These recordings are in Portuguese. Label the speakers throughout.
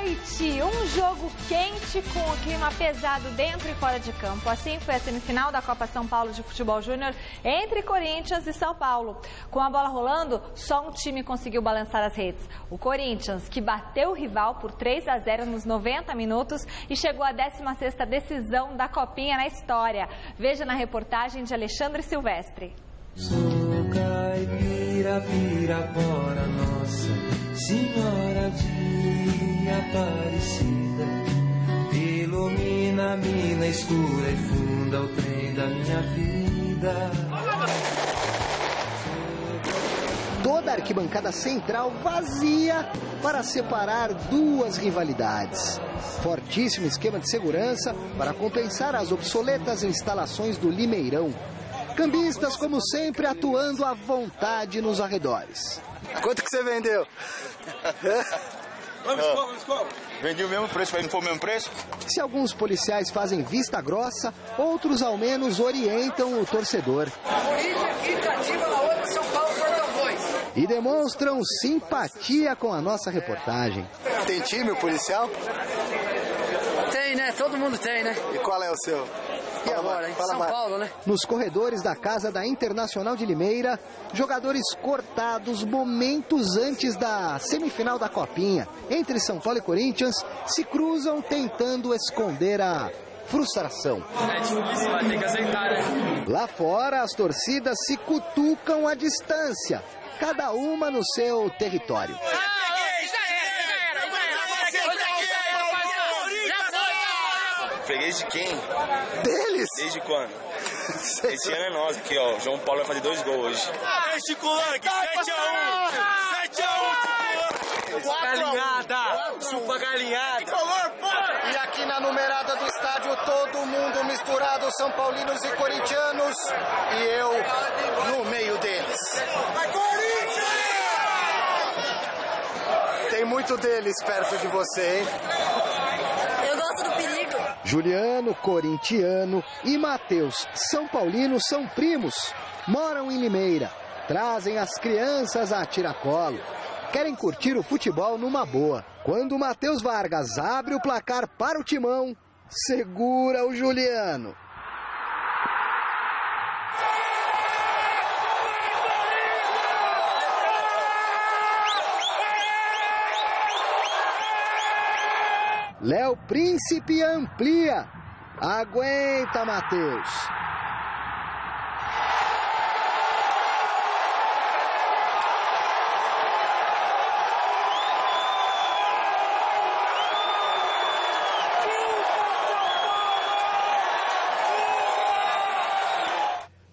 Speaker 1: noite, um jogo quente com o clima pesado dentro e fora de campo. Assim foi a semifinal da Copa São Paulo de Futebol Júnior entre Corinthians e São Paulo. Com a bola rolando, só um time conseguiu balançar as redes. O Corinthians, que bateu o rival por 3-0 nos 90 minutos e chegou à 16ª decisão da Copinha na história. Veja na reportagem de Alexandre Silvestre.
Speaker 2: Sou caipira, Pirapora, Nossa Senhora de Aparecida, ilumina a mina escura e funda o trem da minha vida.
Speaker 3: Toda a arquibancada central vazia para separar duas rivalidades. Fortíssimo esquema de segurança para compensar as obsoletas instalações do Limeirão. Cambistas, como sempre, atuando à vontade nos arredores.
Speaker 4: Quanto que você vendeu?
Speaker 5: Vamos.
Speaker 6: Vendi o mesmo preço, mas não foi o mesmo preço?
Speaker 3: Se alguns policiais fazem vista grossa, outros ao menos orientam o torcedor.
Speaker 7: Corinthians fica ativa na outra, São Paulo por 2.
Speaker 3: E demonstram simpatia com a nossa reportagem.
Speaker 4: Tem time, o policial?
Speaker 7: Tem, né? Todo mundo tem, né?
Speaker 4: E qual é o seu?
Speaker 7: E agora, hein? São Paulo, né?
Speaker 3: Nos corredores da casa da Internacional de Limeira, jogadores cortados momentos antes da semifinal da Copinha entre São Paulo e Corinthians se cruzam tentando esconder a frustração.
Speaker 5: É difícil, vai ter que aceitar, né?
Speaker 3: Lá fora, as torcidas se cutucam à distância, cada uma no seu território.
Speaker 6: Freguês de quem?
Speaker 4: Deles?
Speaker 6: Desde quando? Esse ano é nós aqui, ó. O João Paulo vai fazer 2 gols hoje.
Speaker 5: Chico Lang, 7-1! 7-1, Chico Galinhada! Chupa galinhada!
Speaker 4: E aqui na numerada do estádio, todo mundo misturado, São Paulinos e corintianos. E eu no meio deles. Tem muito deles perto de você, hein?
Speaker 8: Eu gosto do perigo.
Speaker 3: Juliano, corintiano, e Matheus, São Paulino, são primos. Moram em Limeira. Trazem as crianças a tiracolo. Querem curtir o futebol numa boa. Quando o Matheus Vargas abre o placar para o timão, segura o Juliano. Léo Príncipe amplia. Aguenta, Matheus.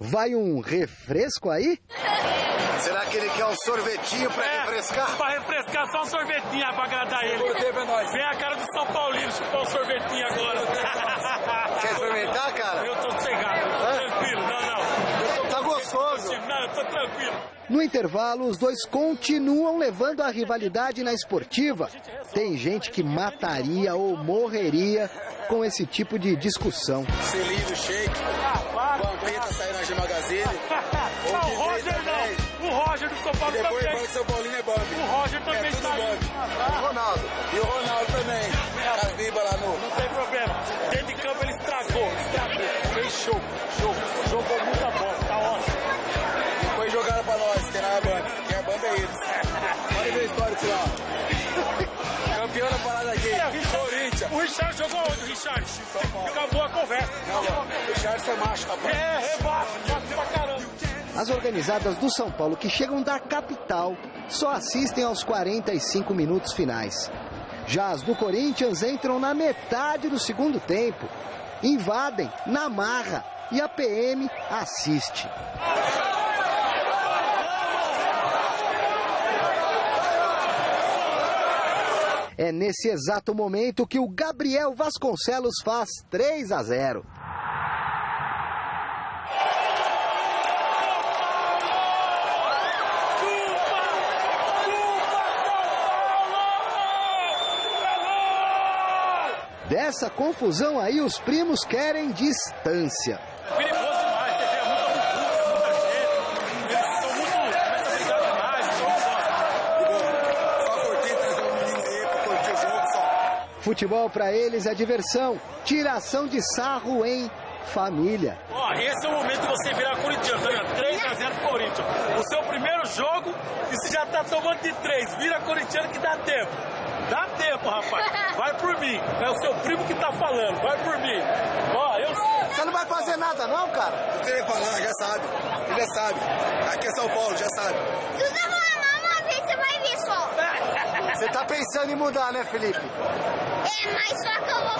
Speaker 3: Vai um refresco aí?
Speaker 4: Será que ele quer um sorvetinho pra refrescar?
Speaker 5: Pra refrescar, só um sorvetinho pra agradar ele. Vem a cara do São Paulino chupar um sorvetinho agora.
Speaker 4: Quer experimentar, cara?
Speaker 5: Eu tô sossegado, eu tô tranquilo. Não.
Speaker 4: Tá gostoso.
Speaker 5: Não, eu tô tranquilo.
Speaker 3: No intervalo, os dois continuam levando a rivalidade na esportiva. Tem gente que mataria ou morreria com esse tipo de discussão.
Speaker 6: Selinho do Shake, Vampeta saindo na G Magazine.
Speaker 5: Não, o Roger não. O Roger do São Paulo
Speaker 6: Depois
Speaker 5: também.
Speaker 6: o São Paulino é Bambi.
Speaker 5: O Roger também
Speaker 6: tudo
Speaker 5: saiu.
Speaker 6: Bambi.
Speaker 4: O Ronaldo.
Speaker 6: E o Ronaldo também. As bibas lá no...
Speaker 5: Não tem problema. Dentro de campo ele estragou. Fez show. Jogou muita bola, tá ótimo.
Speaker 6: Depois jogaram pra nós, que era a Bambi. Que a Bambi é eles. Pode ver o histórico lá. Campeão da parada aqui. Corinthians.
Speaker 5: O Richard jogou onde, o Richard? Acabou a conversa.
Speaker 6: Não, o Richard é macho, tá bom?
Speaker 5: É baixo, bate pra caramba.
Speaker 3: As organizadas do São Paulo, que chegam da capital, só assistem aos 45 minutos finais. Já as do Corinthians entram na metade do segundo tempo. Invadem na marra e a PM assiste. É nesse exato momento que o Gabriel Vasconcelos faz 3-0. Dessa confusão aí, os primos querem distância.
Speaker 5: Perigoso demais, você vê muita muita gente. Eles são muito... começam a brigar demais,
Speaker 6: Só curtir, trazer um menino aí pra curtir o jogo, só.
Speaker 3: Futebol para eles é diversão, tiração de sarro em família.
Speaker 5: Ó, esse é o momento de você virar corintiano, tá vendo? 3-0 pro Corinthians. O seu primeiro jogo, e você já tá tomando de 3. Vira corintiano que dá tempo. Dá tempo, rapaz. Vai por mim. É o seu primo que tá falando. Vai por mim. Ó, eu sei.
Speaker 4: Você não vai fazer nada não, cara?
Speaker 6: Não tem nem falar, já sabe. Ele já sabe. Aqui é São Paulo, já sabe.
Speaker 8: Se você falar uma vez, você vai ver só.
Speaker 4: Você tá pensando em mudar, né, Felipe?
Speaker 8: Mas só que eu vou...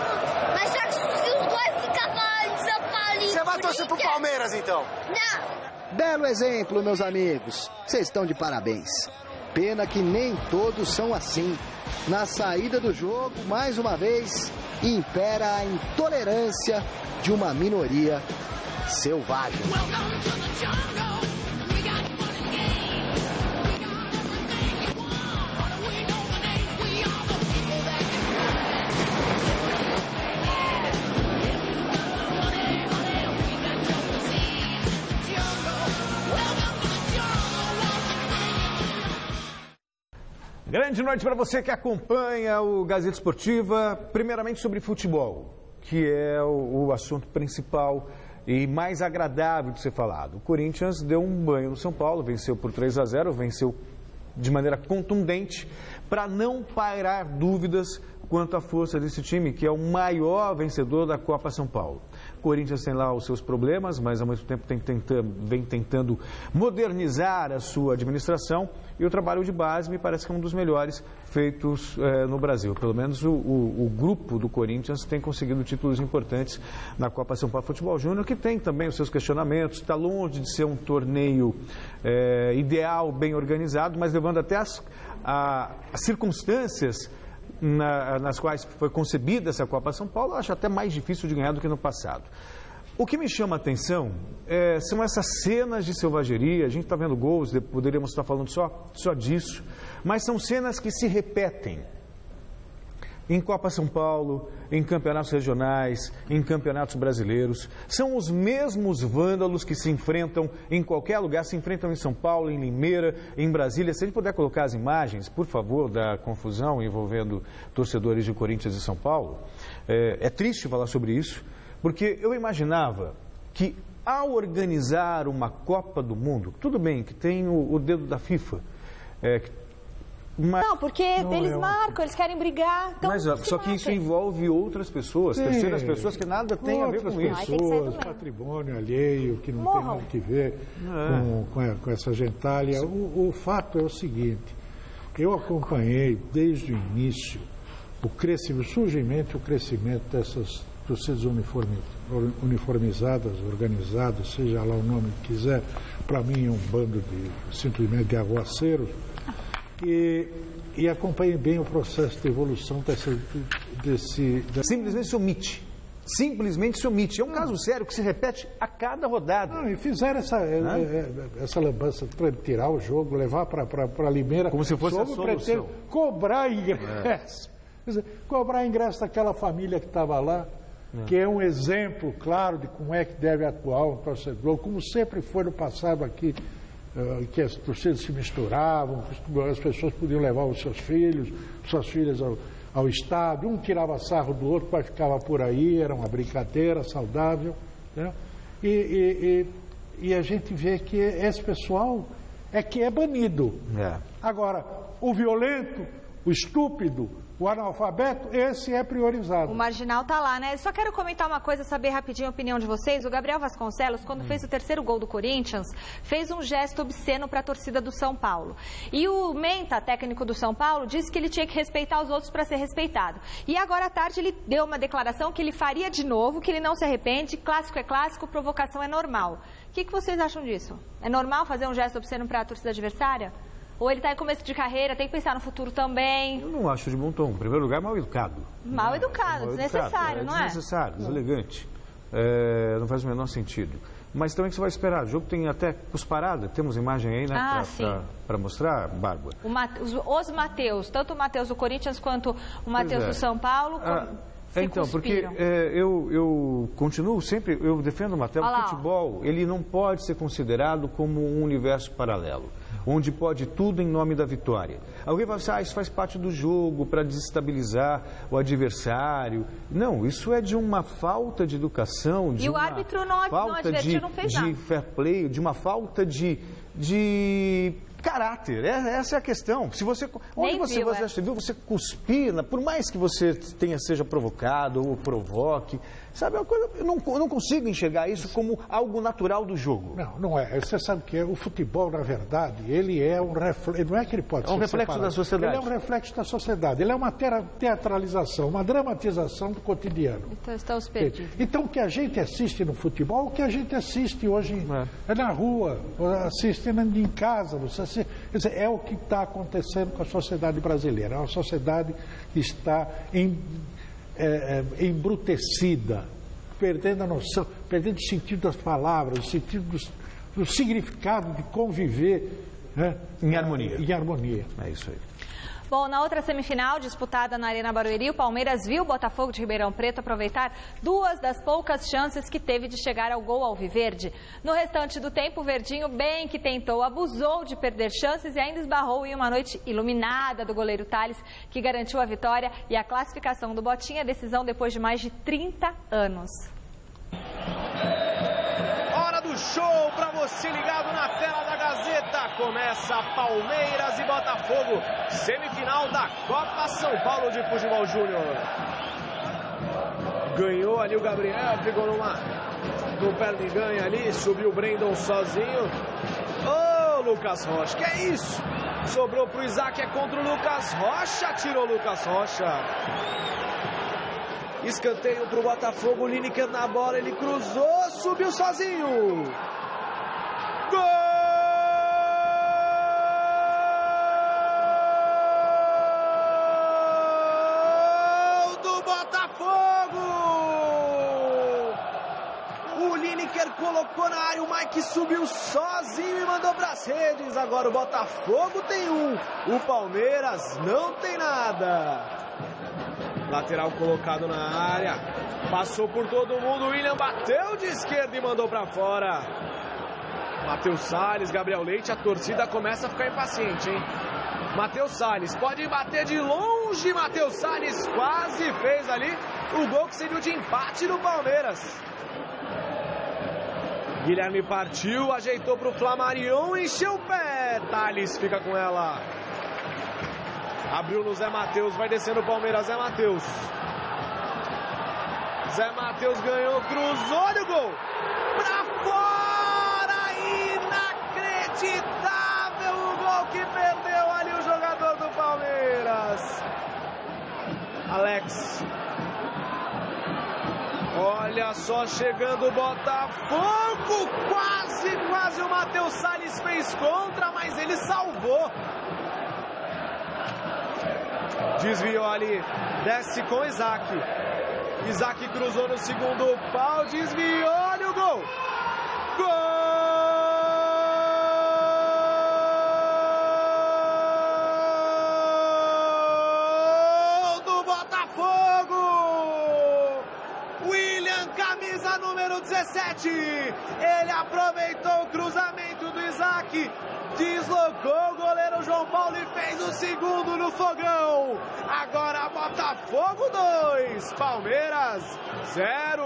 Speaker 8: Mas só que se os dois ficarem falando de São Paulo e
Speaker 4: Você vai torcer pro Palmeiras, então?
Speaker 8: Não.
Speaker 3: Belo exemplo, meus amigos. Vocês estão de parabéns. Pena que nem todos são assim. Na saída do jogo, mais uma vez, impera a intolerância de uma minoria selvagem.
Speaker 9: Grande noite para você que acompanha o Gazeta Esportiva, primeiramente sobre futebol, que é o assunto principal e mais agradável de ser falado. O Corinthians deu um banho no São Paulo, venceu por 3-0, venceu de maneira contundente, para não pairar dúvidas quanto à força desse time, que é o maior vencedor da Copa São Paulo. O Corinthians tem lá os seus problemas, mas ao mesmo tempo vem tentando modernizar a sua administração, e o trabalho de base me parece que é um dos melhores feitos no Brasil. Pelo menos o grupo do Corinthians tem conseguido títulos importantes na Copa São Paulo Futebol Júnior, que tem também os seus questionamentos, está longe de ser um torneio ideal, bem organizado, mas levando até as circunstâncias nas quais foi concebida essa Copa São Paulo, eu acho até mais difícil de ganhar do que no passado. O que me chama a atenção são essas cenas de selvageria. A gente está vendo gols, poderíamos estar falando só disso, mas são cenas que se repetem em Copa São Paulo, em campeonatos regionais, em campeonatos brasileiros. São os mesmos vândalos que se enfrentam em qualquer lugar, se enfrentam em São Paulo, em Limeira, em Brasília. Se a gente puder colocar as imagens, por favor, da confusão envolvendo torcedores de Corinthians e São Paulo. É triste falar sobre isso, porque eu imaginava que ao organizar uma Copa do Mundo, tudo bem que tem o dedo da FIFA,
Speaker 1: não, porque eles marcam, eles querem brigar. Então
Speaker 9: mas só que isso envolve outras pessoas, terceiras pessoas que nada tem a ver com isso.
Speaker 10: Pessoas, patrimônio alheio, que não tem nada que ver com essa gentalha. O fato é o seguinte, eu acompanhei desde o início o surgimento e o crescimento dessas torcidas uniformizadas, organizadas, seja lá o nome que quiser. Para mim é um bando simplesmente de aguaceiros. E acompanhe bem o processo de evolução desse...
Speaker 9: Simplesmente se omite. Simplesmente se omite. É um caso sério que se repete a cada rodada.
Speaker 10: Não, e fizeram essa lambança para tirar o jogo, levar para Limeira.
Speaker 9: Como se fosse a solução.
Speaker 10: Cobrar ingresso. Quer dizer, cobrar ingresso daquela família que estava lá, que é um exemplo claro de como é que deve atuar um torcedor, como sempre foi no passado aqui, que as torcidas se misturavam, as pessoas podiam levar os seus filhos, suas filhas ao estádio, um tirava sarro do outro, mas ficava por aí, era uma brincadeira saudável, né? E a gente vê que esse pessoal que é banido. Agora, o violento, o estúpido, o analfabeto, esse é priorizado.
Speaker 1: O marginal tá lá, né? Só quero comentar uma coisa, saber rapidinho a opinião de vocês. O Gabriel Vasconcelos, quando fez o terceiro gol do Corinthians, fez um gesto obsceno para a torcida do São Paulo. E o Menta, técnico do São Paulo, disse que ele tinha que respeitar os outros para ser respeitado. E agora à tarde ele deu uma declaração que ele faria de novo, que ele não se arrepende, clássico é clássico, provocação é normal. O que vocês acham disso? É normal fazer um gesto obsceno para a torcida adversária? Ou ele está em começo de carreira, tem que pensar no futuro também?
Speaker 9: Eu não acho de bom tom. Em primeiro lugar, mal educado.
Speaker 1: Mal educado, desnecessário, não é?
Speaker 9: Desnecessário, deselegante. Não faz o menor sentido. Mas também você vai esperar. O jogo tem até cusparada. Temos imagem aí, né? Para mostrar, Bárbara.
Speaker 1: Os Mateus, tanto o Mateus do Corinthians quanto o Mateus do São Paulo.
Speaker 9: Então, porque eu continuo sempre, eu defendo o Mateus. O futebol, ele não pode ser considerado como um universo paralelo. onde pode tudo em nome da vitória. Alguém vai pensar, isso faz parte do jogo para desestabilizar o adversário. Não, isso é de uma falta de educação, de uma
Speaker 1: árbitro não advertiu, não fez nada.
Speaker 9: De fair play, de uma falta de caráter. Essa é a questão. Se você, onde você viu você cuspir, por mais que você seja provocado ou provoque, sabe uma coisa? Eu não consigo enxergar isso como algo natural do jogo.
Speaker 10: Não é. Você sabe que o futebol, na verdade, ele é um reflexo. Não é que ele pode ser
Speaker 9: um reflexo
Speaker 10: separado.
Speaker 9: Da sociedade.
Speaker 10: Ele é um reflexo da sociedade. Ele é uma teatralização, uma dramatização do cotidiano.
Speaker 1: Então estamos perdidos.
Speaker 10: Então o que a gente assiste no futebol, o que a gente assiste hoje é na rua, assistindo em casa, é o que está acontecendo com a sociedade brasileira. É uma sociedade que está embrutecida, perdendo a noção, perdendo o sentido das palavras, o sentido do significado de conviver, né,
Speaker 9: em harmonia.
Speaker 10: Em harmonia.
Speaker 9: É isso aí.
Speaker 1: Bom, na outra semifinal, disputada na Arena Barueri, o Palmeiras viu o Botafogo de Ribeirão Preto aproveitar 2 das poucas chances que teve de chegar ao gol alviverde. No restante do tempo, o Verdinho bem que tentou, abusou de perder chances e ainda esbarrou em uma noite iluminada do goleiro Thales, que garantiu a vitória e a classificação do Botinha, decisão depois de mais de 30 anos.
Speaker 11: Hora do show para você ligado na tela da Gazeta. Começa Palmeiras e Botafogo, semifinal da Copa São Paulo de Futebol Júnior. Ganhou ali o Gabriel, ficou no perna e ganha ali, subiu o Brandon sozinho. Ô, Lucas Rocha, que é isso? Sobrou pro Isaac, é contra o Lucas Rocha, tirou o Lucas Rocha. Escanteio pro Botafogo, o Lineker na bola, ele cruzou, subiu sozinho. Gol do Botafogo! O Lineker colocou na área, o Mike subiu sozinho e mandou pras redes. Agora o Botafogo tem o Palmeiras não tem nada. Lateral colocado na área, passou por todo mundo, o William bateu de esquerda e mandou pra fora. Matheus Salles, Gabriel Leite, a torcida começa a ficar impaciente, hein? Matheus Salles, pode bater de longe, Matheus Salles quase fez ali o gol que seria o de empate do Palmeiras. Guilherme partiu, ajeitou pro Flamarion, encheu o pé, Thales fica com ela. Abriu no Zé Matheus, vai descendo o Palmeiras, Zé Matheus. Zé Matheus ganhou, cruzou, olha o gol. Pra fora, inacreditável o gol que perdeu ali o jogador do Palmeiras. Alex. Olha só, chegando o Botafogo, quase o Matheus Salles fez contra, mas ele salvou. Desviou ali, desce com Isaac. Isaac cruzou no segundo pau, desviou, olha o gol. Gol do Botafogo. William, camisa número 17. Ele aproveitou o cruzamento do Isaac. Deslocou o goleiro João Paulo e fez o segundo no fogão. Agora Botafogo 2, Palmeiras 0.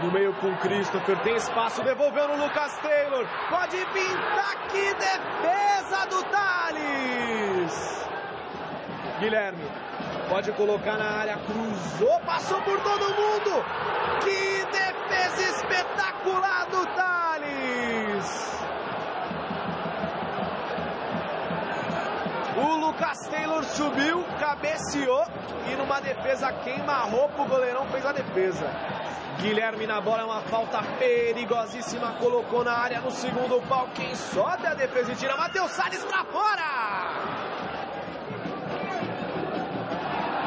Speaker 11: No meio com Christopher, tem espaço, devolveu no Lucas Taylor. Pode pintar, que defesa do Thales. Guilherme, pode colocar na área, cruzou, passou por todo mundo. Que defesa espetacular do Thales. O Lucas Taylor subiu, cabeceou e numa defesa queima-roupa o goleirão fez a defesa. Guilherme na bola, é uma falta perigosíssima, colocou na área no segundo pau. Quem sobe a defesa e tira, Matheus Salles pra fora.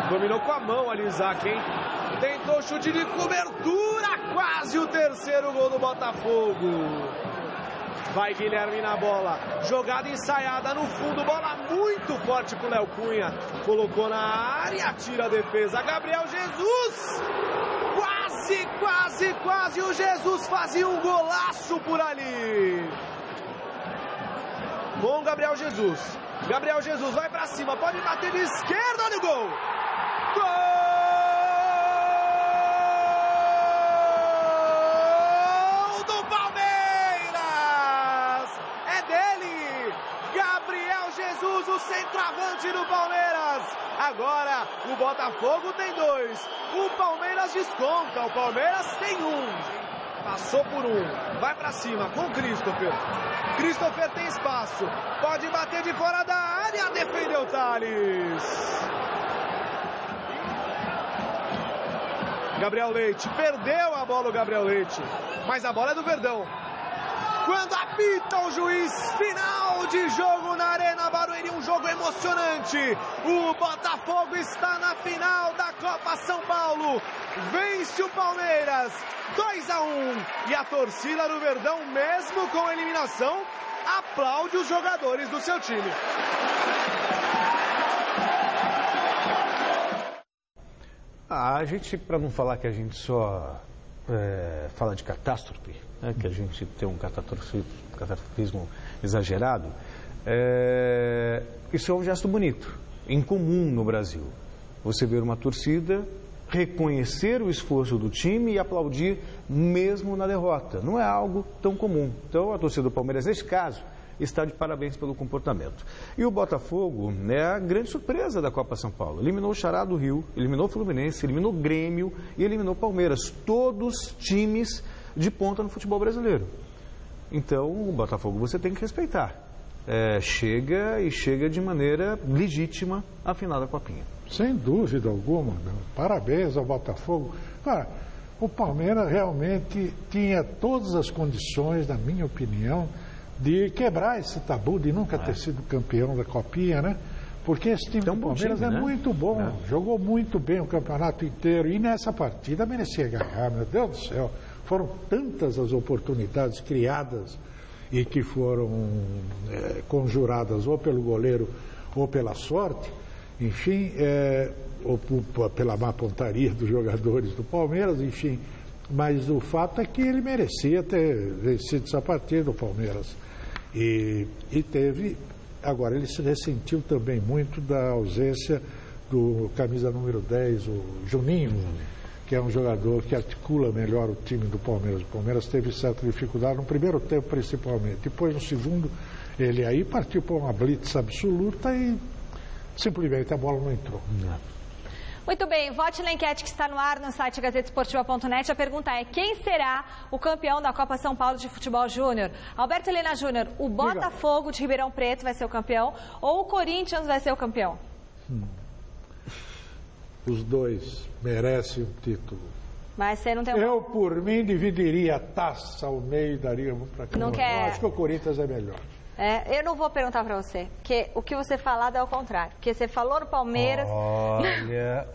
Speaker 11: Dominou com a mão ali o Isaac, hein? Tentou chute de cobertura, quase o terceiro gol do Botafogo. Vai Guilherme na bola, jogada ensaiada no fundo, bola muito forte pro Léo Cunha. Colocou na área, tira a defesa, Gabriel Jesus. Quase o Jesus fazia um golaço por ali. com Gabriel Jesus. Gabriel Jesus vai pra cima, pode bater de esquerda, olha o gol! Gol do Palmeiras! É dele! Gabriel Jesus, o centroavante do Palmeiras. Agora o Botafogo tem 2. O Palmeiras desconta, o Palmeiras tem 1. Passou por 1, vai pra cima com o Christopher. Christopher tem espaço, pode bater de fora da área, defendeu o Thales. Gabriel Leite, perdeu a bola o Gabriel Leite, mas a bola é do Verdão. Quando apita o juiz, final de jogo na Arena Barueri, um jogo emocionante. O Botafogo está na final da Copa São Paulo. Vence o Palmeiras, 2-1. E a torcida do Verdão, mesmo com a eliminação, aplaude os jogadores do seu time.
Speaker 9: A gente, para não falar que a gente só fala de catástrofe, né, que a gente tem um catastrofismo exagerado, isso é um gesto bonito, incomum no Brasil. Você ver uma torcida reconhecer o esforço do time e aplaudir mesmo na derrota. Não é algo tão comum. Então, a torcida do Palmeiras, neste caso, está de parabéns pelo comportamento. E o Botafogo é a grande surpresa da Copa São Paulo. Eliminou o Xará do Rio, eliminou o Fluminense, eliminou o Grêmio e eliminou o Palmeiras. Todos times de ponta no futebol brasileiro. Então, o Botafogo você tem que respeitar. Chega de maneira legítima à final da Copinha.
Speaker 10: Sem dúvida alguma, meu. Parabéns ao Botafogo. Cara, o Palmeiras realmente tinha todas as condições, na minha opinião, de quebrar esse tabu de nunca ter sido campeão da Copinha, né? Porque esse time do Palmeiras é muito bom, jogou muito bem o campeonato inteiro e nessa partida merecia ganhar, meu Deus do céu. Foram tantas as oportunidades criadas e que foram conjuradas ou pelo goleiro ou pela sorte, enfim, ou pela má pontaria dos jogadores do Palmeiras, enfim. Mas o fato é que ele merecia ter vencido essa partida do Palmeiras. E teve... Agora, ele se ressentiu também muito da ausência do camisa número 10, o Juninho, que é um jogador que articula melhor o time do Palmeiras. O Palmeiras teve certa dificuldade no primeiro tempo, principalmente. Depois, no segundo, ele aí partiu para uma blitz absoluta e simplesmente a bola não entrou.
Speaker 1: Muito bem, vote na enquete que está no ar no site gazetesportiva.net. A pergunta é: quem será o campeão da Copa São Paulo de Futebol Júnior? Alberto Helena Júnior, o Botafogo de Ribeirão Preto vai ser o campeão ou o Corinthians vai ser o campeão?
Speaker 10: Os dois merecem o título.
Speaker 1: Mas você não tem
Speaker 10: Eu, por mim, dividiria a taça ao meio e daria um para cada um. Eu acho que o Corinthians é melhor.
Speaker 1: Eu não vou perguntar para você, porque o que você falado é o contrário. Porque você falou no Palmeiras...
Speaker 9: Olha...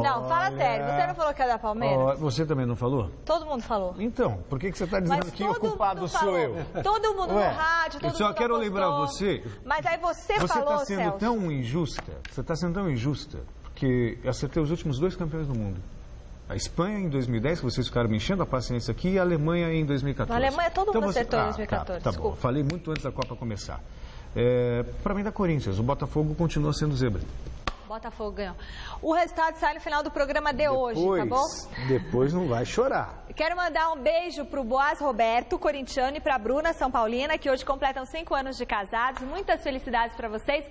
Speaker 1: Não, fala sério. Você não falou que era da Palmeiras?
Speaker 9: Você também não falou?
Speaker 1: Todo mundo falou.
Speaker 9: Então, por que você está dizendo que o culpado sou eu?
Speaker 1: Todo mundo no rádio, todo mundo
Speaker 9: Eu só quero lembrar você...
Speaker 1: Mas aí você falou,
Speaker 9: Você está sendo tão injusta, porque acertei os últimos 2 campeões do mundo. A Espanha em 2010, que vocês ficaram me enchendo a paciência aqui, e a Alemanha em 2014.
Speaker 1: A Alemanha todo mundo acertou em 2014,
Speaker 9: tá bom. Falei muito antes da Copa começar. Para mim da Corinthians, o Botafogo continua sendo zebra.
Speaker 1: Botafogo ganhou. O resultado sai no final do programa de hoje, tá bom?
Speaker 9: Depois não vai chorar.
Speaker 1: Quero mandar um beijo pro Boaz Roberto, corintiano, e pra Bruna São Paulina, que hoje completam 5 anos de casados. Muitas felicidades para vocês.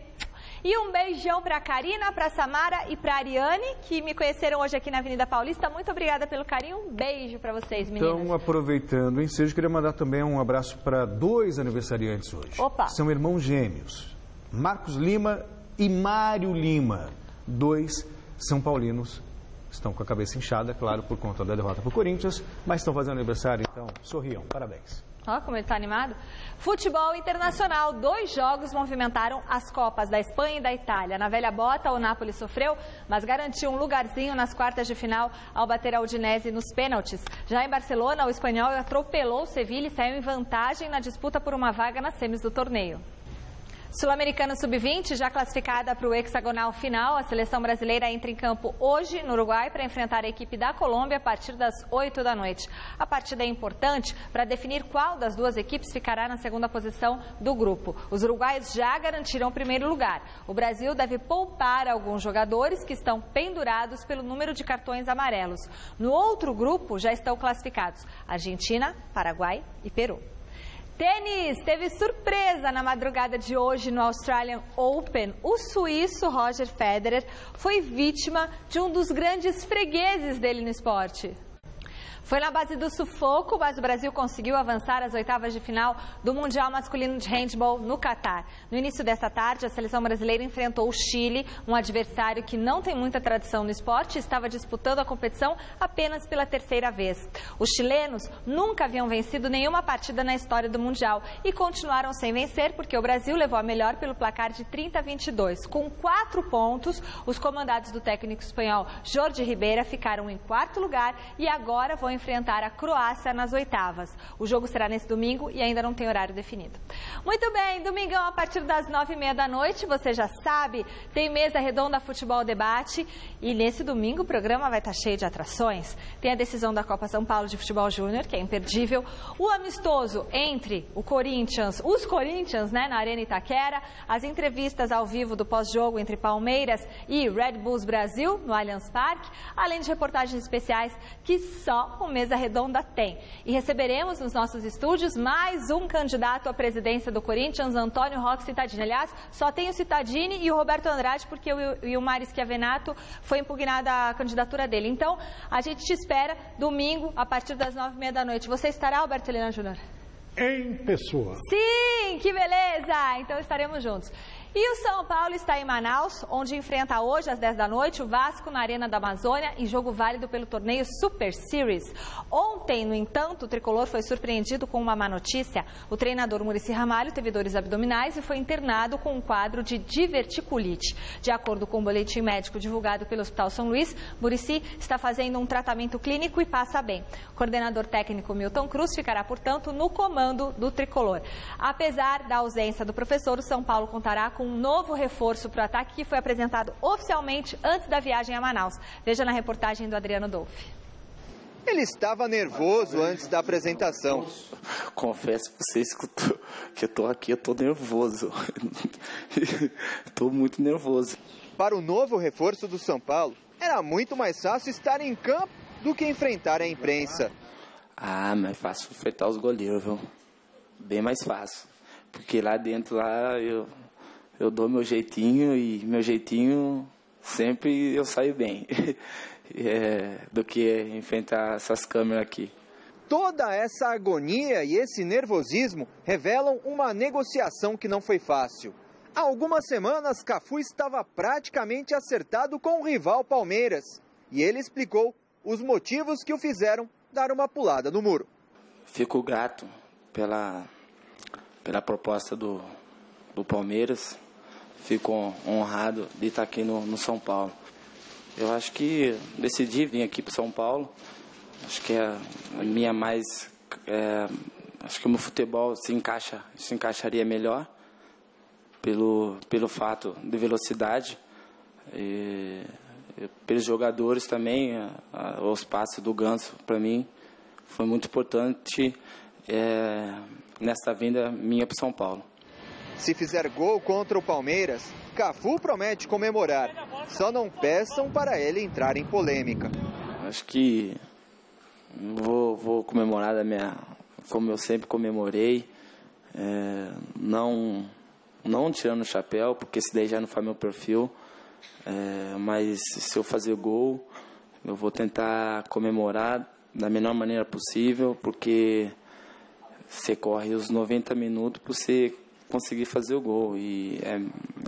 Speaker 1: E um beijão para a Karina, para a Samara e para a Ariane, que me conheceram hoje aqui na Avenida Paulista. Muito obrigada pelo carinho. Um beijo para vocês, meninas.
Speaker 9: Então, aproveitando o ensejo, queria mandar também um abraço para 2 aniversariantes hoje.
Speaker 1: Opa!
Speaker 9: São irmãos gêmeos, Marcos Lima e Mário Lima. 2 São Paulinos. Estão com a cabeça inchada, claro, por conta da derrota para o Corinthians, mas estão fazendo aniversário, então sorriam. Parabéns.
Speaker 1: Olha como ele está animado. Futebol internacional. 2 jogos movimentaram as Copas da Espanha e da Itália. Na velha bota, o Napoli sofreu, mas garantiu um lugarzinho nas quartas de final ao bater a Udinese nos pênaltis. Já em Barcelona, o espanhol atropelou o Sevilha e saiu em vantagem na disputa por uma vaga nas semis do torneio. Sul-Americana Sub-20, já classificada para o hexagonal final, a seleção brasileira entra em campo hoje no Uruguai para enfrentar a equipe da Colômbia a partir das 8 da noite. A partida é importante para definir qual das duas equipes ficará na segunda posição do grupo. Os uruguaios já garantiram o primeiro lugar. O Brasil deve poupar alguns jogadores que estão pendurados pelo número de cartões amarelos. No outro grupo já estão classificados Argentina, Paraguai e Peru. Tênis, teve surpresa na madrugada de hoje no Australian Open. O suíço Roger Federer foi vítima de um dos grandes fregueses dele no esporte. Foi na base do sufoco, mas o Brasil conseguiu avançar às oitavas de final do Mundial Masculino de Handball no Catar. No início desta tarde, a seleção brasileira enfrentou o Chile, um adversário que não tem muita tradição no esporte e estava disputando a competição apenas pela terceira vez. Os chilenos nunca haviam vencido nenhuma partida na história do Mundial e continuaram sem vencer porque o Brasil levou a melhor pelo placar de 30-22. Com 4 pontos, os comandados do técnico espanhol Jorge Ribeira ficaram em quarto lugar e agora vão enfrentar a Croácia nas oitavas. O jogo será nesse domingo e ainda não tem horário definido. Muito bem, domingão a partir das 9h30 da noite, você já sabe, tem mesa redonda Futebol Debate e nesse domingo o programa vai estar cheio de atrações. Tem a decisão da Copa São Paulo de Futebol Júnior, que é imperdível, o amistoso entre os Corinthians, na Arena Itaquera, as entrevistas ao vivo do pós-jogo entre Palmeiras e Red Bulls Brasil, no Allianz Parque, além de reportagens especiais que só o Mesa Redonda tem. E receberemos nos nossos estúdios mais um candidato à presidência do Corinthians, Antônio Roque Cittadini. Aliás, só tem o Cittadini e o Roberto Andrade, porque o Ilmar Schiavenato foi impugnada a candidatura dele. Então, a gente te espera domingo, a partir das 9h30 da noite. Você estará, Alberto Helena Júnior?
Speaker 10: Em pessoa.
Speaker 1: Sim, que beleza! Então estaremos juntos. E o São Paulo está em Manaus, onde enfrenta hoje às 10 da noite o Vasco na Arena da Amazônia, em jogo válido pelo torneio Super Series. Ontem, no entanto, o tricolor foi surpreendido com uma má notícia. O treinador Muricy Ramalho teve dores abdominais e foi internado com um quadro de diverticulite. De acordo com o boletim médico divulgado pelo Hospital São Luís, Muricy está fazendo um tratamento clínico e passa bem. O coordenador técnico Milton Cruz ficará, portanto, no comando do tricolor. Apesar da ausência do professor, o São Paulo contará com um novo reforço para o ataque que foi apresentado oficialmente antes da viagem a Manaus. Veja na reportagem do Adriano Dolfi.
Speaker 12: Ele estava nervoso antes da apresentação.
Speaker 13: Confesso para vocês que eu tô aqui, eu tô nervoso. Estou muito nervoso.
Speaker 12: Para o novo reforço do São Paulo, era muito mais fácil estar em campo do que enfrentar a imprensa.
Speaker 13: Ah, mas é fácil enfrentar os goleiros, viu? Bem mais fácil. Porque lá dentro, eu dou meu jeitinho e meu jeitinho sempre eu saio bem. Do que enfrentar essas câmeras aqui.
Speaker 12: Toda essa agonia e esse nervosismo revelam uma negociação que não foi fácil. Há algumas semanas, Cafu estava praticamente acertado com o rival Palmeiras. E ele explicou os motivos que o fizeram dar uma pulada no muro.
Speaker 13: Fico grato pela proposta do Palmeiras. Fico honrado de estar aqui no São Paulo. Eu acho que decidi vir aqui para São Paulo. Acho que é a minha acho que o meu futebol se encaixaria melhor pelo fato de velocidade. Pelos jogadores também, os passes do Ganso, para mim, foi muito importante nessa vinda minha para São Paulo.
Speaker 12: Se fizer gol contra o Palmeiras, Cafu promete comemorar. Só não peçam para ele entrar em polêmica.
Speaker 13: Acho que vou comemorar como eu sempre comemorei. Não tirando o chapéu, porque esse daí já não faz meu perfil. Mas se eu fazer gol, eu vou tentar comemorar da melhor maneira possível, porque você corre os 90 minutos para você conseguir fazer o gol. E é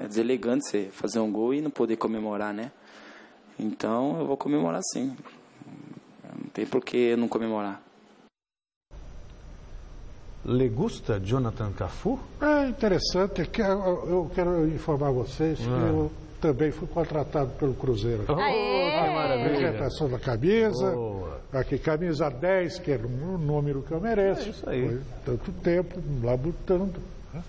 Speaker 13: deselegante você fazer um gol e não poder comemorar, né? Então eu vou comemorar sim. Não tem por que não comemorar.
Speaker 9: Le gusta Jonathan Cafu?
Speaker 10: É interessante, eu quero informar vocês que eu também fui contratado pelo Cruzeiro.
Speaker 9: Que maravilha!
Speaker 10: Apresentação da camisa, aqui camisa 10, que é o número que eu mereço.
Speaker 9: É isso aí.
Speaker 10: Foi tanto tempo lá lutando. Né?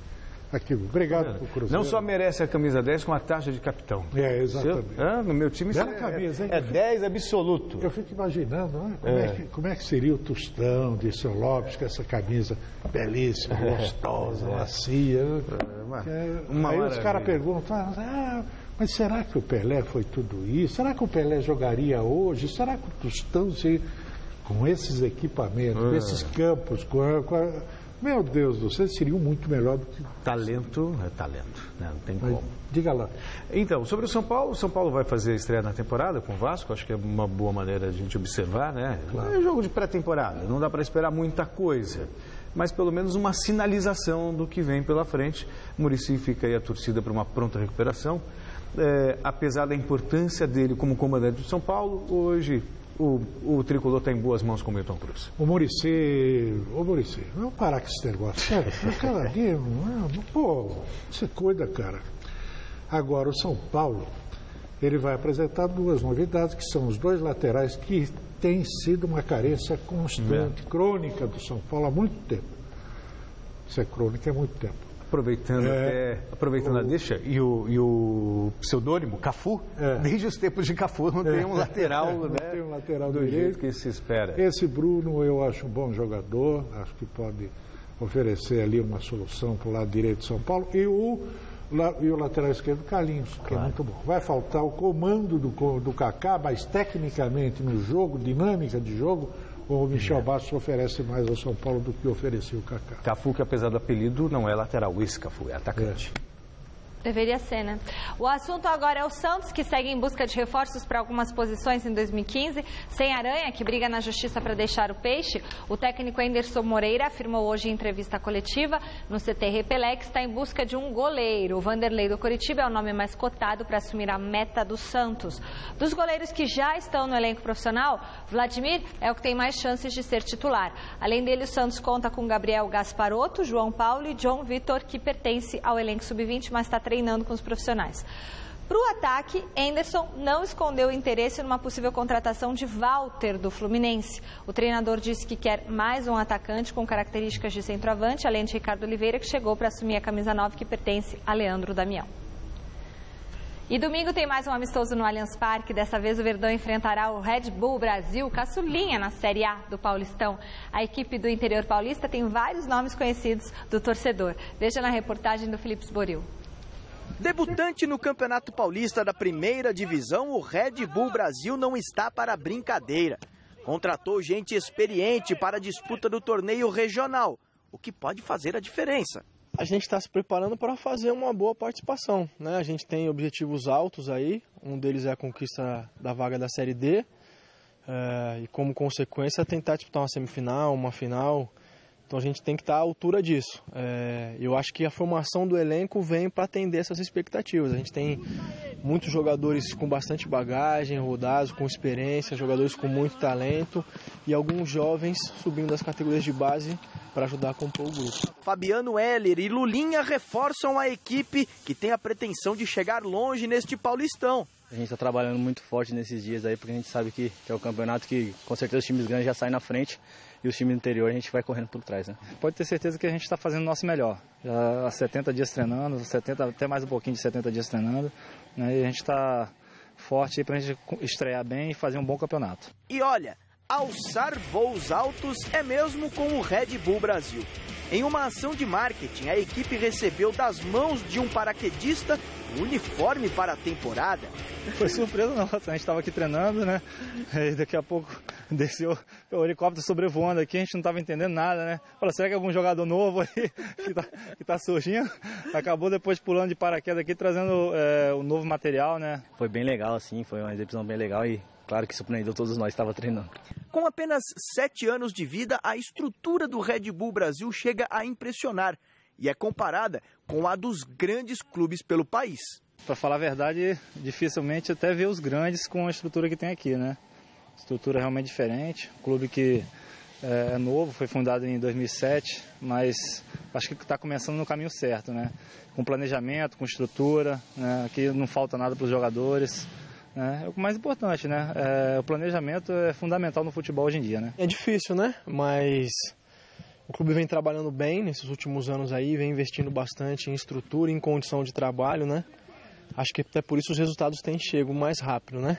Speaker 10: aquilo. Obrigado por Cruzeiro.
Speaker 9: Não só merece a camisa 10, como a taxa de capitão.
Speaker 10: Exatamente.
Speaker 9: No meu time
Speaker 10: Bela camisa, hein?
Speaker 9: É 10 absoluto.
Speaker 10: Eu fico imaginando, né? Como é que seria o Tostão de São Lopes com essa camisa belíssima, gostosa, macia. Aí os caras perguntam, mas será que o Pelé foi tudo isso? Será que o Pelé jogaria hoje? Será que o Tostão, com esses equipamentos, com esses campos, meu Deus do céu, seriam muito melhor do que...
Speaker 9: Talento é talento, né? Não tem como.
Speaker 10: Diga lá.
Speaker 9: Então, sobre o São Paulo vai fazer a estreia na temporada com o Vasco, acho que é uma boa maneira de a gente observar, né? Claro. É jogo de pré-temporada, não dá para esperar muita coisa, mas pelo menos uma sinalização do que vem pela frente. O Muricy fica aí a torcida para uma pronta recuperação. Apesar da importância dele como comandante do São Paulo, hoje o tricolor está em boas mãos com o Milton Cruz.
Speaker 10: O Muricy, vamos parar com esse negócio. Cada dia, você cuida, cara. Agora, o São Paulo, ele vai apresentar duas novidades, que são os dois laterais que têm sido uma carência constante, crônica do São Paulo há muito tempo. Isso é crônica há muito tempo.
Speaker 9: Aproveitando a deixa, e o pseudônimo, Cafu, desde os tempos de Cafu não tem um lateral,
Speaker 10: não tem um lateral
Speaker 9: do jeito que se espera.
Speaker 10: Esse Bruno eu acho um bom jogador, acho que pode oferecer ali uma solução para o lado direito de São Paulo, e o lateral esquerdo, Carlinhos, que é muito bom. Vai faltar o comando do Kaká, mas tecnicamente no jogo, dinâmica de jogo, o Michel Bastos oferece mais ao São Paulo do que oferecia o Kaká.
Speaker 9: Cafu, que apesar do apelido, não é lateral, esse Cafu é atacante.
Speaker 1: Deveria ser, né? O assunto agora é o Santos, que segue em busca de reforços para algumas posições em 2015. Sem Aranha, que briga na justiça para deixar o Peixe, o técnico Anderson Moreira afirmou hoje em entrevista coletiva no CT Repelé que está em busca de um goleiro. O Vanderlei do Coritiba é o nome mais cotado para assumir a meta do Santos. Dos goleiros que já estão no elenco profissional, Vladimir é o que tem mais chances de ser titular. Além dele, o Santos conta com Gabriel Gasparotto, João Paulo e John Vitor, que pertence ao elenco sub-20, mas está treinando com os profissionais. Para o ataque, Anderson não escondeu interesse numa possível contratação de Walter do Fluminense. O treinador disse que quer mais um atacante com características de centroavante, além de Ricardo Oliveira, que chegou para assumir a camisa 9 que pertence a Leandro Damião. E domingo tem mais um amistoso no Allianz Parque. Dessa vez o Verdão enfrentará o Red Bull Brasil, caçulinha na Série A do Paulistão. A equipe do interior paulista tem vários nomes conhecidos do torcedor. Veja na reportagem do Felipe Boril.
Speaker 14: Debutante no Campeonato Paulista da Primeira Divisão, o Red Bull Brasil não está para brincadeira. Contratou gente experiente para a disputa do torneio regional, o que pode fazer a diferença.
Speaker 15: A gente está se preparando para fazer uma boa participação, né? A gente tem objetivos altos aí, um deles é a conquista da vaga da Série D, e como consequência tentar disputar uma semifinal, uma final. Então a gente tem que estar à altura disso. Eu acho que a formação do elenco vem para atender essas expectativas. A gente tem muitos jogadores com bastante bagagem, rodados, com experiência, jogadores com muito talento e alguns jovens subindo das categorias de base para ajudar a compor o grupo.
Speaker 14: Fabiano Heller e Lulinha reforçam a equipe que tem a pretensão de chegar longe neste Paulistão.
Speaker 16: A gente está trabalhando muito forte nesses dias aí, porque a gente sabe que é o campeonato que com certeza os times grandes já saem na frente e os times do interior a gente vai correndo por trás, né? Pode ter certeza que a gente está fazendo o nosso melhor. Já há 70 dias treinando, 70, até mais um pouquinho de 70 dias treinando, né? E a gente está forte aí para a gente estrear bem e fazer um bom campeonato.
Speaker 14: E olha, alçar voos altos é mesmo com o Red Bull Brasil. Em uma ação de marketing, a equipe recebeu das mãos de um paraquedista um uniforme para a temporada.
Speaker 16: Foi surpresa nossa, a gente estava aqui treinando, né? E daqui a pouco desceu o helicóptero sobrevoando aqui, a gente não estava entendendo nada, né? Falei, será que é algum jogador novo aí que tá surgindo? Acabou depois pulando de paraquedas aqui, trazendo o novo material, né? Foi bem legal, assim, foi uma exibição bem legal e claro que surpreendeu todos nós que estavam treinando.
Speaker 14: Com apenas 7 anos de vida, a estrutura do Red Bull Brasil chega a impressionar e é comparada com a dos grandes clubes pelo país.
Speaker 16: Para falar a verdade, dificilmente até ver os grandes com a estrutura que tem aqui, né? Estrutura realmente diferente, clube que é novo, foi fundado em 2007, mas acho que está começando no caminho certo, né? Com planejamento, com estrutura, né? Aqui não falta nada para os jogadores. É o mais importante, né? O planejamento é fundamental no futebol hoje em dia, né?
Speaker 15: É difícil, né? Mas O clube vem trabalhando bem nesses últimos anos aí, vem investindo bastante em estrutura, em condição de trabalho, né? Acho que até por isso os resultados têm chegado mais rápido, né?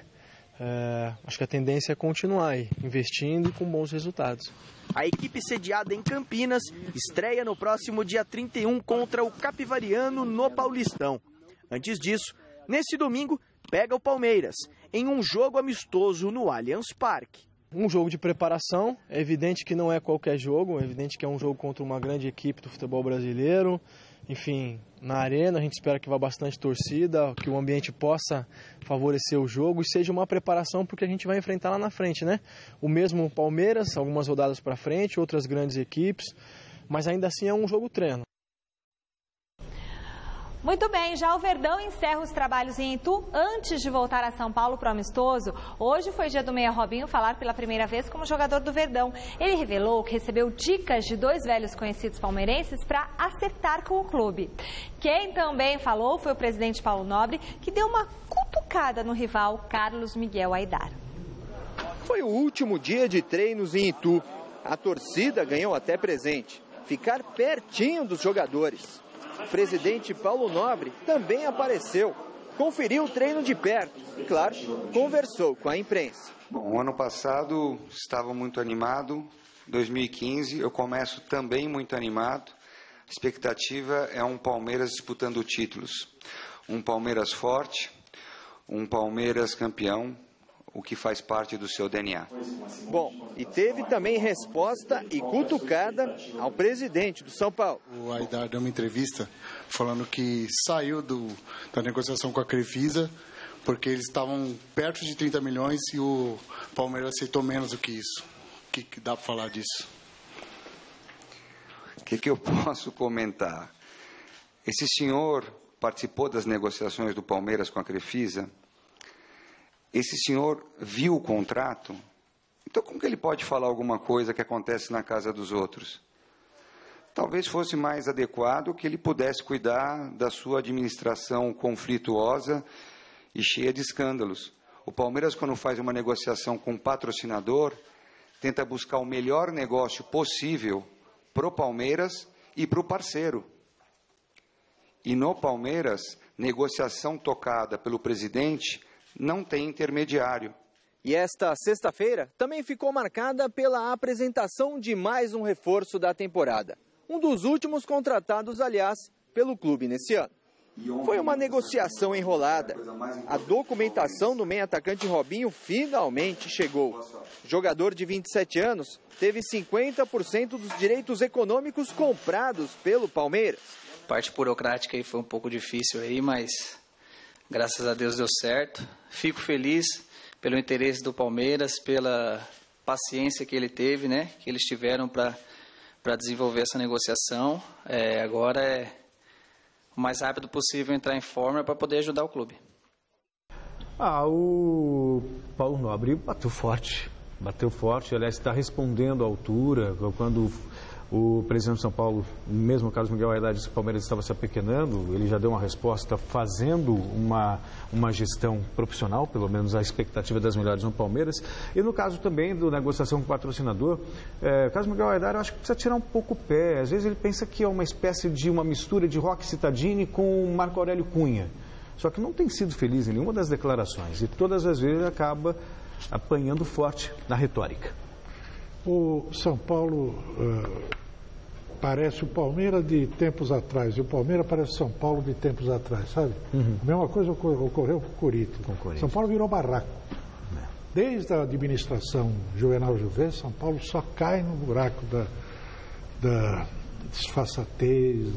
Speaker 15: Acho que a tendência é continuar aí, investindo e com bons resultados.
Speaker 14: A equipe sediada em Campinas estreia no próximo dia 31 contra o Capivariano no Paulistão. Antes disso, nesse domingo, pega o Palmeiras em um jogo amistoso no Allianz Parque.
Speaker 15: Um jogo de preparação, é evidente que não é qualquer jogo, é evidente que é um jogo contra uma grande equipe do futebol brasileiro. Enfim, na arena a gente espera que vá bastante torcida, que o ambiente possa favorecer o jogo e seja uma preparação porque a gente vai enfrentar lá na frente, né? O mesmo Palmeiras, algumas rodadas para frente, outras grandes equipes, mas ainda assim é um jogo treino.
Speaker 1: Muito bem, já o Verdão encerra os trabalhos em Itu antes de voltar a São Paulo para o amistoso. Hoje foi dia do Meia Robinho falar pela primeira vez como jogador do Verdão. Ele revelou que recebeu dicas de 2 velhos conhecidos palmeirenses para acertar com o clube. Quem também falou foi o presidente Paulo Nobre, que deu uma cutucada no rival Carlos Miguel Aidar.
Speaker 12: Foi o último dia de treinos em Itu. A torcida ganhou até presente, ficar pertinho dos jogadores. O presidente Paulo Nobre também apareceu, conferiu o treino de perto e, claro, conversou com a imprensa.
Speaker 17: Bom, o ano passado estava muito animado, 2015 eu começo também muito animado. A expectativa é um Palmeiras disputando títulos, um Palmeiras forte, um Palmeiras campeão, o que faz parte do seu DNA.
Speaker 12: Bom, e teve também resposta e cutucada ao presidente do São Paulo.
Speaker 18: O Aidar deu uma entrevista falando que saiu da negociação com a Crefisa porque eles estavam perto de 30 milhões e o Palmeiras aceitou menos do que isso. O que dá para falar disso?
Speaker 17: O que eu posso comentar? Esse senhor participou das negociações do Palmeiras com a Crefisa. Esse senhor viu o contrato, então como que ele pode falar alguma coisa que acontece na casa dos outros? Talvez fosse mais adequado que ele pudesse cuidar da sua administração conflituosa e cheia de escândalos. O Palmeiras, quando faz uma negociação com um patrocinador, tenta buscar o melhor negócio possível para o Palmeiras e para o parceiro. E no Palmeiras, negociação tocada pelo presidente não tem intermediário.
Speaker 12: E esta sexta-feira também ficou marcada pela apresentação de mais um reforço da temporada. Um dos últimos contratados, aliás, pelo clube nesse ano. Foi uma negociação enrolada. A documentação do meio-atacante Robinho finalmente chegou. O jogador de 27 anos teve 50% dos direitos econômicos comprados pelo Palmeiras.
Speaker 19: A parte burocrática aí foi um pouco difícil aí, mas graças a Deus deu certo. Fico feliz pelo interesse do Palmeiras, pela paciência que ele teve, né? Que eles tiveram para desenvolver essa negociação. Agora é o mais rápido possível entrar em forma para poder ajudar o clube.
Speaker 9: O Paulo Nobre bateu forte, aliás, está respondendo à altura. Quando o presidente de São Paulo, mesmo o Carlos Miguel Aidar, disse que o Palmeiras estava se apequenando, ele já deu uma resposta fazendo uma gestão profissional, pelo menos a expectativa das melhores no Palmeiras. E no caso também da negociação com o patrocinador, o Carlos Miguel Aidar, eu acho que precisa tirar um pouco o pé. Às vezes ele pensa que é uma espécie de uma mistura de Roque Cittadini com Marco Aurélio Cunha. Só que não tem sido feliz em nenhuma das declarações e todas as vezes acaba apanhando forte na retórica.
Speaker 10: O São Paulo parece o Palmeiras de tempos atrás, e o Palmeiras parece o São Paulo de tempos atrás, sabe? A mesma coisa ocorreu com o Corinthians. São Paulo virou barraco. Desde a administração Juvenal Juvê, São Paulo só cai no buraco da desfaçatez,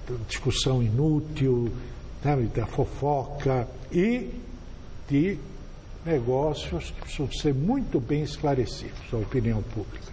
Speaker 10: da discussão inútil, sabe? Da fofoca e de negócios que precisam ser muito bem esclarecidos à opinião pública.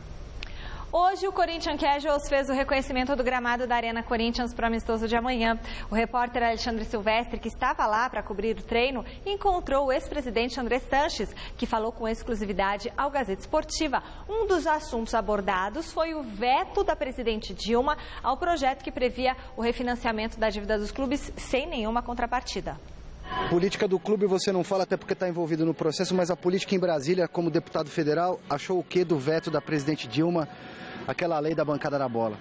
Speaker 1: Hoje o Corinthians Casuals fez o reconhecimento do gramado da Arena Corinthians para o amistoso de amanhã. O repórter Alexandre Silvestre, que estava lá para cobrir o treino, encontrou o ex-presidente André Sanches, que falou com exclusividade ao Gazeta Esportiva. Um dos assuntos abordados foi o veto da presidente Dilma ao projeto que previa o refinanciamento da dívida dos clubes sem nenhuma contrapartida.
Speaker 3: Política do clube você não fala até porque está envolvido no processo, mas a política em Brasília, como deputado federal, achou o que do veto da presidente Dilma, aquela lei da bancada da bola?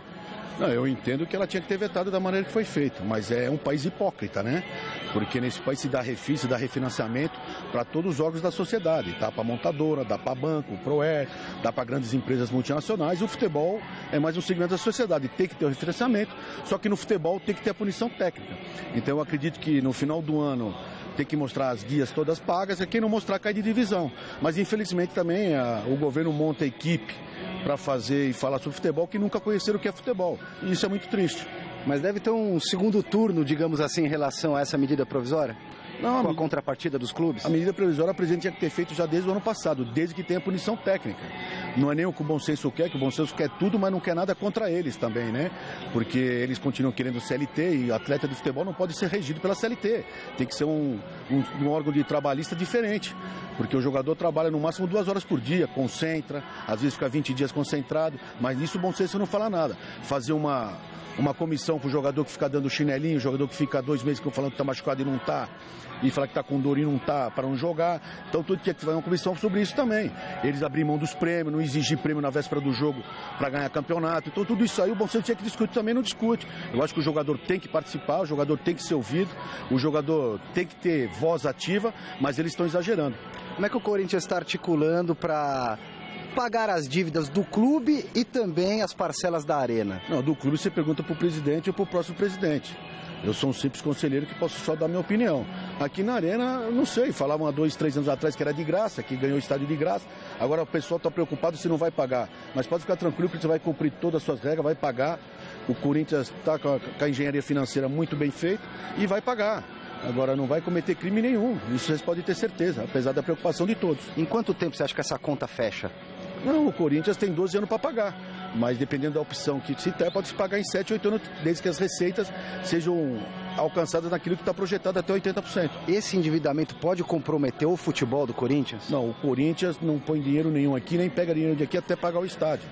Speaker 20: Não, eu entendo que ela tinha que ter vetado da maneira que foi feito, mas é um país hipócrita, né? Porque nesse país se dá refis, se dá refinanciamento para todos os órgãos da sociedade. Dá para montadora, dá para banco, ProER, dá para grandes empresas multinacionais. E o futebol é mais um segmento da sociedade. Tem que ter o refinanciamento, só que no futebol tem que ter a punição técnica. Então eu acredito que no final do ano tem que mostrar as guias todas pagas, e quem não mostrar cai de divisão. Mas infelizmente também o governo monta a equipe para fazer e falar sobre futebol que nunca conheceram o que é futebol. E isso é muito triste.
Speaker 3: Mas deve ter um segundo turno, digamos assim, em relação a essa medida provisória?
Speaker 20: Não,
Speaker 3: com a contrapartida dos clubes?
Speaker 20: A medida provisória a presidente tinha que ter feito já desde o ano passado, desde que tenha punição técnica. Não é nem o que o bom senso quer, que o bom senso quer tudo, mas não quer nada contra eles também, né? Porque eles continuam querendo CLT e atleta de futebol não pode ser regido pela CLT. Tem que ser um órgão de trabalhista diferente. Porque o jogador trabalha no máximo 2 horas por dia, concentra, às vezes fica 20 dias concentrado, mas nisso o bom senso não fala nada. Fazer uma comissão para o jogador que fica dando chinelinho, o jogador que fica 2 meses falando que está machucado e não está, e fala que está com dor e não está, para não jogar. Então tudo tinha que fazer uma comissão sobre isso também. Eles abrir mão dos prêmios, não exigir prêmio na véspera do jogo para ganhar campeonato. Então tudo isso aí o bom senso tinha que discutir, também não discute. Eu acho que o jogador tem que participar, o jogador tem que ser ouvido, o jogador tem que ter voz ativa, mas eles estão exagerando.
Speaker 3: Como é que o Corinthians está articulando para pagar as dívidas do clube e também as parcelas da Arena?
Speaker 20: Não, do clube você pergunta para o presidente ou para o próximo presidente. Eu sou um simples conselheiro que posso só dar minha opinião. Aqui na Arena, eu não sei, falavam há 2, 3 anos atrás que era de graça, que ganhou o estádio de graça. Agora o pessoal está preocupado se não vai pagar. Mas pode ficar tranquilo que você vai cumprir todas as suas regras, vai pagar. O Corinthians está com a engenharia financeira muito bem feita e vai pagar. Agora não vai cometer crime nenhum, isso vocês podem ter certeza, apesar da preocupação de todos.
Speaker 3: Em quanto tempo você acha que essa conta fecha?
Speaker 20: Não, o Corinthians tem 12 anos para pagar, mas dependendo da opção que se der, pode se pagar em 7, 8 anos, desde que as receitas sejam alcançadas naquilo que está projetado até 80%.
Speaker 3: Esse endividamento pode comprometer o futebol do Corinthians?
Speaker 20: Não, o Corinthians não põe dinheiro nenhum aqui, nem pega dinheiro de aqui até pagar o estádio.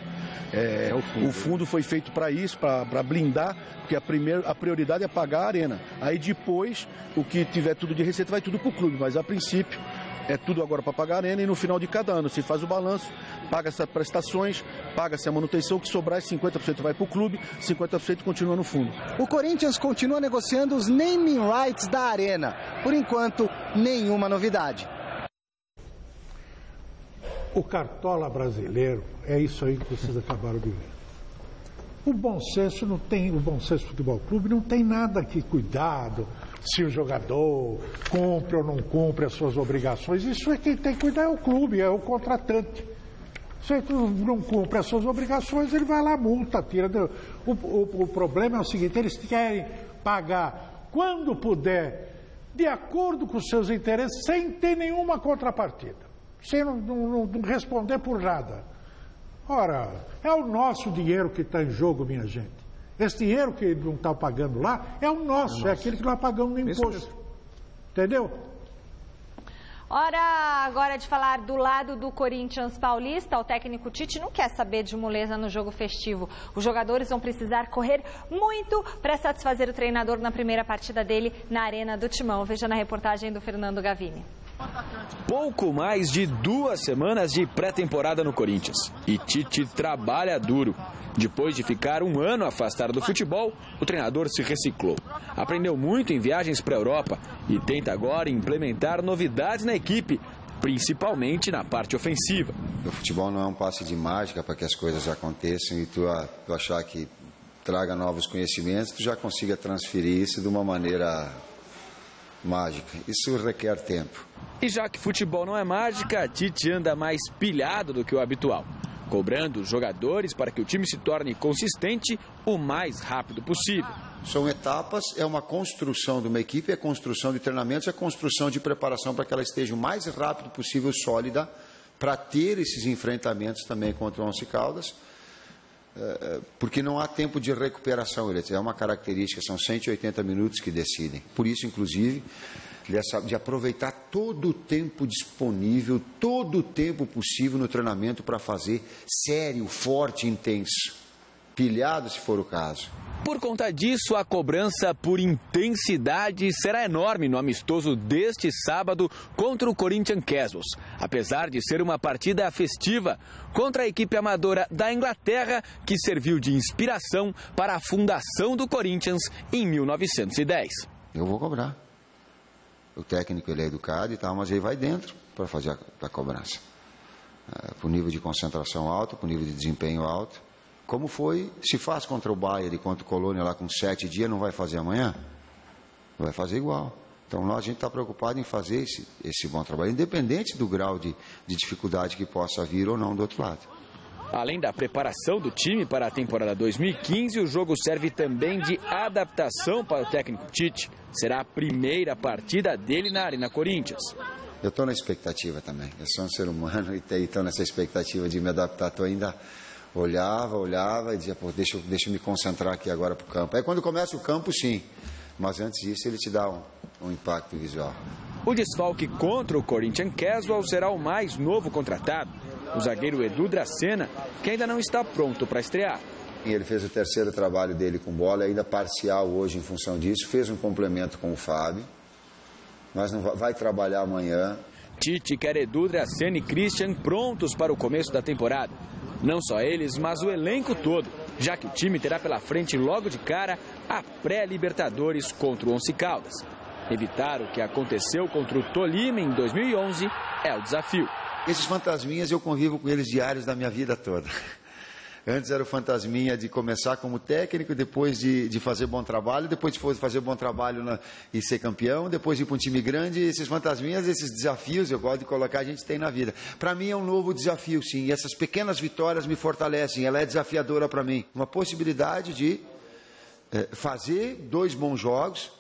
Speaker 20: O fundo foi feito para isso, para blindar, porque a prioridade é pagar a Arena. Aí depois, o que tiver tudo de receita vai tudo para o clube, mas a princípio é tudo agora para pagar a Arena e no final de cada ano se faz o balanço, paga-se as prestações, paga-se a manutenção, que sobrar 50% vai para o clube, 50% continua no fundo.
Speaker 3: O Corinthians continua negociando os naming rights da Arena. Por enquanto, nenhuma novidade.
Speaker 10: O Cartola brasileiro é isso aí que vocês acabaram de ver. O Bom Senso não tem, o Bom Senso Futebol Clube não tem nada que cuidado se o jogador cumpre ou não cumpre as suas obrigações. Isso é quem tem que cuidar é o clube, é o contratante. Se ele não cumpre as suas obrigações, ele vai lá, multa, tira. O problema é o seguinte, eles querem pagar quando puder, de acordo com os seus interesses, sem ter nenhuma contrapartida. Sem não responder por nada. Ora, é o nosso dinheiro que está em jogo, minha gente. Esse dinheiro que não está pagando lá é o nosso, é aquele que nós pagamos no imposto. Entendeu?
Speaker 1: Hora agora de falar do lado do Corinthians paulista. O técnico Tite não quer saber de moleza no jogo festivo. Os jogadores vão precisar correr muito para satisfazer o treinador na primeira partida dele na Arena do Timão. Veja na reportagem do Fernando Gavini.
Speaker 21: Pouco mais de 2 semanas de pré-temporada no Corinthians. E Tite trabalha duro. Depois de ficar 1 ano afastado do futebol, o treinador se reciclou. Aprendeu muito em viagens para a Europa e tenta agora implementar novidades na equipe, principalmente na parte ofensiva.
Speaker 22: O futebol não é um passe de mágica para que as coisas aconteçam e tu achar que traga novos conhecimentos, tu já consiga transferir isso de uma maneira mágica. Isso requer tempo.
Speaker 21: E já que futebol não é mágica, Tite anda mais pilhado do que o habitual, cobrando os jogadores para que o time se torne consistente o mais rápido possível.
Speaker 22: São etapas, é uma construção de uma equipe, é construção de treinamentos, é construção de preparação para que ela esteja o mais rápido possível sólida para ter esses enfrentamentos também contra o Once Caldas, porque não há tempo de recuperação, é uma característica, são 180 minutos que decidem. Por isso, inclusive, de aproveitar todo o tempo disponível, todo o tempo possível no treinamento para fazer sério, forte, intenso. pilhado se for o caso.
Speaker 21: Por conta disso, a cobrança por intensidade será enorme no amistoso deste sábado contra o Corinthians Casuals, apesar de ser uma partida festiva contra a equipe amadora da Inglaterra, que serviu de inspiração para a fundação do Corinthians em 1910.
Speaker 22: Eu vou cobrar. O técnico ele é educado e tal, mas ele vai dentro para fazer a cobrança. Por nível de concentração alto, por nível de desempenho alto. Como foi, se faz contra o Bayern e contra o Colônia lá com 7 dias, não vai fazer amanhã? Vai fazer igual. Então a gente está preocupado em fazer esse bom trabalho, independente do grau de dificuldade que possa vir ou não do outro lado.
Speaker 21: Além da preparação do time para a temporada 2015, o jogo serve também de adaptação para o técnico Tite. Será a primeira partida dele na Arena Corinthians.
Speaker 22: Eu estou na expectativa também. Eu sou um ser humano e estou nessa expectativa de me adaptar. Estou ainda... Olhava e dizia, pô, deixa eu me concentrar aqui agora para o campo. Aí quando começa o campo, sim, mas antes disso ele te dá um impacto visual.
Speaker 21: O desfalque contra o Corinthians Casual será o mais novo contratado, o zagueiro Edu Dracena, que ainda não está pronto para estrear.
Speaker 22: Ele fez o terceiro trabalho dele com bola, ainda parcial hoje em função disso, fez um complemento com o Fábio, mas não vai trabalhar amanhã.
Speaker 21: Tite quer Edu Dracena e Christian prontos para o começo da temporada. Não só eles, mas o elenco todo, já que o time terá pela frente logo de cara a pré-Libertadores contra o Once Caldas. Evitar o que aconteceu contra o Tolima em 2011 é o desafio.
Speaker 22: Esses fantasminhas eu convivo com eles diários da minha vida toda. Antes era o fantasminha de começar como técnico, depois de fazer bom trabalho, depois de fazer bom trabalho e ser campeão, depois de ir para um time grande. Esses fantasminhas, esses desafios, eu gosto de colocar, a gente tem na vida. Para mim é um novo desafio, sim. E essas pequenas vitórias me fortalecem, ela é desafiadora para mim. Uma possibilidade de fazer 2 bons jogos,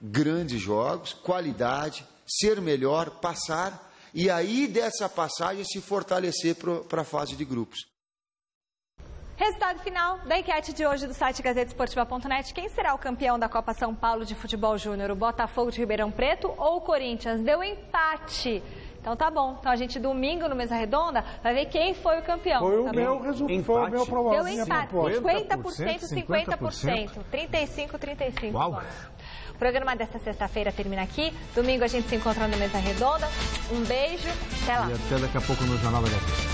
Speaker 22: grandes jogos, qualidade, ser melhor, passar, e aí dessa passagem se fortalecer para a fase de grupos.
Speaker 1: Resultado final da enquete de hoje do site gazetesportiva.net. Quem será o campeão da Copa São Paulo de Futebol Júnior? O Botafogo de Ribeirão Preto ou o Corinthians? Deu empate. Então tá bom. Então a gente domingo no Mesa Redonda vai ver quem foi o campeão.
Speaker 10: Foi
Speaker 1: tá
Speaker 10: o meu resultado, foi o meu provável.
Speaker 1: Deu empate. 50%, 50%. 35%.
Speaker 9: Uau.
Speaker 1: O programa desta sexta-feira termina aqui. Domingo a gente se encontra no Mesa Redonda. Um beijo. Até lá.
Speaker 9: E até daqui a pouco no Jornal da Gazeta.